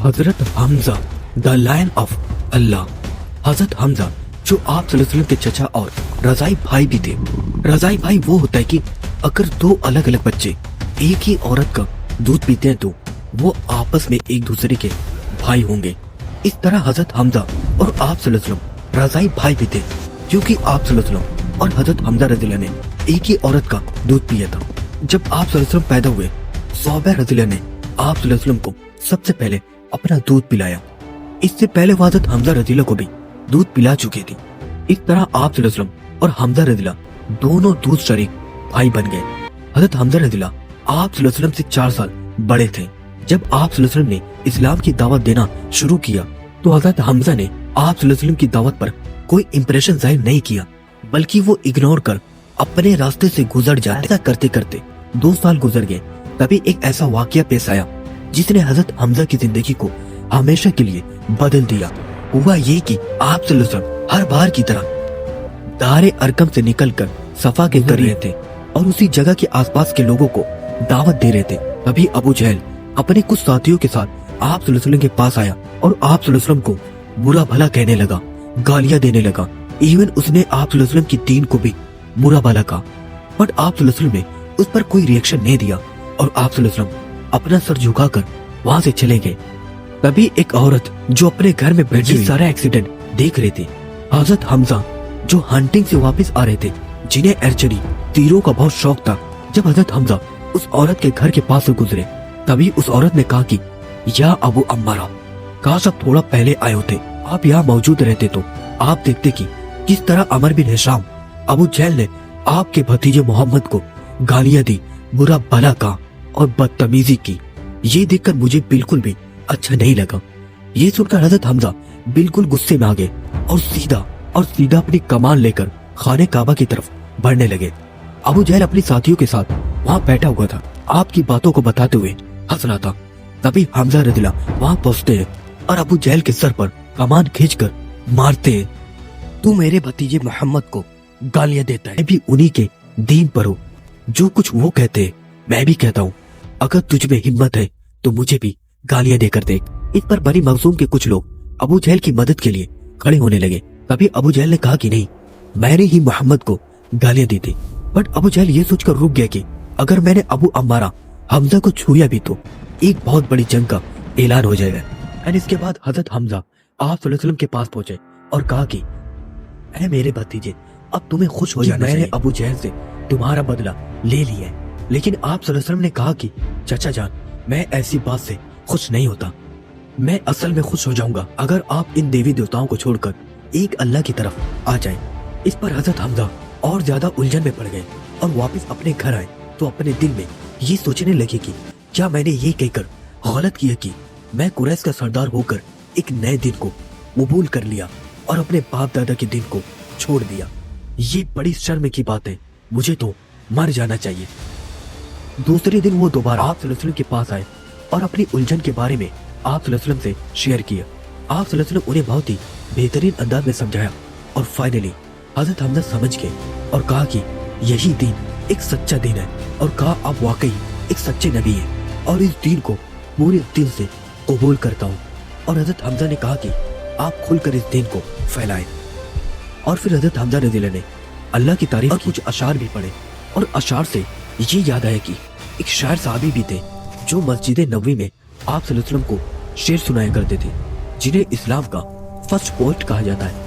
Hazrat Hamza the lion of अल्लाह। हजरत हमजा जो आप सल्लल्लाहु अलैहि वसल्लम के चचा और रजाई भाई भी थे। रजाई भाई वो होता है कि अगर दो अलग अलग बच्चे एक ही औरत का दूध पीते हैं तो वो आपस में एक दूसरे के भाई होंगे। इस तरह हजरत हमजा और आप सल्लल्लाहु अलैहि वसल्लम रजाई भाई भी थे, क्योंकि आप सल्लल्लाहु अलैहि वसल्लम और हजरत हमजा रज़ियल्लाहु ने एक ही औरत का दूध पिया था। जब आप सल्लल्लाहु अलैहि वसल्लम पैदा हुए, सौबा रज़ियल्लाहु ने आप सल्लल्लाहु अलैहि वसल्लम को सबसे पहले अपना दूध पिलाया। इससे पहले वो हजरत हमजा रज़ियल्लाहु को भी दूध पिला चुकी थी। इस तरह आप सल्लल्लाहु अलैहि वसल्लम और हमजा रज़ियल्लाहु दोनों दूध शरीक भाई बन गए। हजरत हमजा रज़ियल्लाहु आप सल्लल्लाहु अलैहि वसल्लम से 4 साल बड़े थे। जब आप सल्लल्लाहु अलैहि वसल्लम ने इस्लाम की दावत देना शुरू किया तो हजरत हमजा ने आप सल्लल्लाहु अलैहि वसल्लम की दावत पर कोई इंप्रेशन जाहिर नहीं किया, बल्कि वो इग्नोर कर अपने रास्ते से गुजर जाते। ऐसा करते करते 2 साल गुजर गए। तभी एक ऐसा वाकया पेश आया जिसने हजरत हमजा की जिंदगी को हमेशा के लिए बदल दिया। हुआ ये कि आप सल्लल्लाहु अलैहि वसल्लम हर बार की तरह दारे अरकम से निकलकर सफा के कर रहे थे और उसी जगह के आसपास के लोगों को दावत दे रहे थे। तभी अबू जहल अपने कुछ साथियों के साथ आप सल्लल्लाहु अलैहि वसल्लम के पास आया और आप सल्लल्लाहु अलैहि वसल्लम को बुरा भला कहने लगा, गालियां देने लगा। इवन उसने आप सल्लल्लाहु अलैहि वसल्लम की दीन को भी बुरा भला कहा, बट आप सल्लल्लाहु अलैहि वसल्लम ने उस पर कोई रिएक्शन नहीं दिया और आप सल्लल्लाहु अलैहि वसल्लम अपना सर झुकाकर वहां से चले गए। तभी एक औरत जो अपने घर में बैठी सारा एक्सीडेंट देख रही थी, हजरत हमजा जो हंटिंग से वापस आ रहे थे, जिन्हें आर्चरी तीरों का बहुत शौक था, जब हजरत हमजा उस औरत के घर के पास से गुजरे तभी उस औरत ने कहा कि या अबू अम्मारा, काश आप थोड़ा पहले आए होते, आप यहाँ मौजूद रहते तो आप देखते कि किस तरह अमर बिन हिशाम अबू जहल ने आपके भतीजे मोहम्मद को गालियां दी, बुरा भला कहा और बदतमीजी की। ये देखकर मुझे बिल्कुल भी अच्छा नहीं लगा। ये सुनकर हजरत हमजा बिल्कुल गुस्से में आ गए और सीधा अपनी कमान लेकर खाने काबा की तरफ बढ़ने लगे। अबू जहल अपने साथियों के साथ वहाँ बैठा हुआ था, आपकी बातों को बताते हुए हंस रहा था। तभी हमजा रज़ियल्लाहु वहाँ पहुँचते हैं और अबू जहल के सर पर कमान खींचकर मारते हैं। तू मेरे भतीजे मोहम्मद को गालियां देता है, मैं भी उन्हीं के दीन पर हूँ। जो कुछ वो कहते हैं मैं भी कहता हूँ। अगर तुझ में हिम्मत है तो मुझे भी गालियां देकर देख। इस पर बनी मखज़ूम के कुछ लोग अबू जहल की मदद के लिए खड़े होने लगे। तभी अबू जहल ने कहा कि नहीं, मैंने ही मोहम्मद को गालियां दी थी। बट अबू जहल ये सोचकर रुक गया कि अगर मैंने अबू अम्मारा हमजा को छुया भी तो एक बहुत बड़ी जंग का ऐलान हो जाएगा। एंड इसके बाद हजरत हमजा आप सल्लल्लाहु अलैहि वसल्लम के पास पहुंचे और कहा कि ऐ मेरे भतीजे, अब तुम्हें खुश हो जाना चाहिए। मैंने अबू जहल से तुम्हारा बदला ले लिया है। लेकिन आप सल्लल्लाहु अलैहि वसल्लम ने कहा कि चाचा जान, मैं ऐसी बात से खुश नहीं होता। मैं असल में खुश हो जाऊंगा अगर आप इन देवी देवताओं को छोड़कर एक अल्लाह की तरफ आ जाएं। इस पर हजरत हमजा और ज्यादा उलझन में पड़ गए और वापस अपने घर आए तो अपने दिल में ये सोचने लगे कि क्या मैंने ये कहकर गलत किया कि मैं कुरैश का सरदार होकर एक नए दिन को कबूल कर लिया और अपने बाप दादा के दिन को छोड़ दिया। ये बड़ी शर्म की बात है, मुझे तो मर जाना चाहिए। दूसरे दिन वो दोबारा आप सल्लल्लाहु अलैहि वसल्लम के पास आए और अपनी उलझन के बारे में आप सल्लल्लाहु अलैहि वसल्लम से शेयर किया। आप सल्लल्लाहु अलैहि वसल्लम उन्हें बहुत ही बेहतरीन अंदाज में समझाया और फाइनली हजरत हमजा समझ गए और कहा कि यही दिन एक सच्चा दिन है और कहा आप वाकई एक सच्चे नबी हैं और इस दिन को पूरे दिल से कबूल करता हूँ। और हजरत हमजा ने कहा कि आप खुलकर इस दिन को फैलाएं। और फिर हजरत हमजा रज़ियल्लाहु ने अल्लाह की तारीफ और कुछ अशार भी पढ़े और अशार से ये याद आया कि एक शायर साहबी भी थे जो मस्जिद नबवी में आप सल्लल्लाहु अलैहि वसल्लम को शेर सुनाया करते थे, जिन्हें इस्लाम का फर्स्ट पोएट कहा जाता है।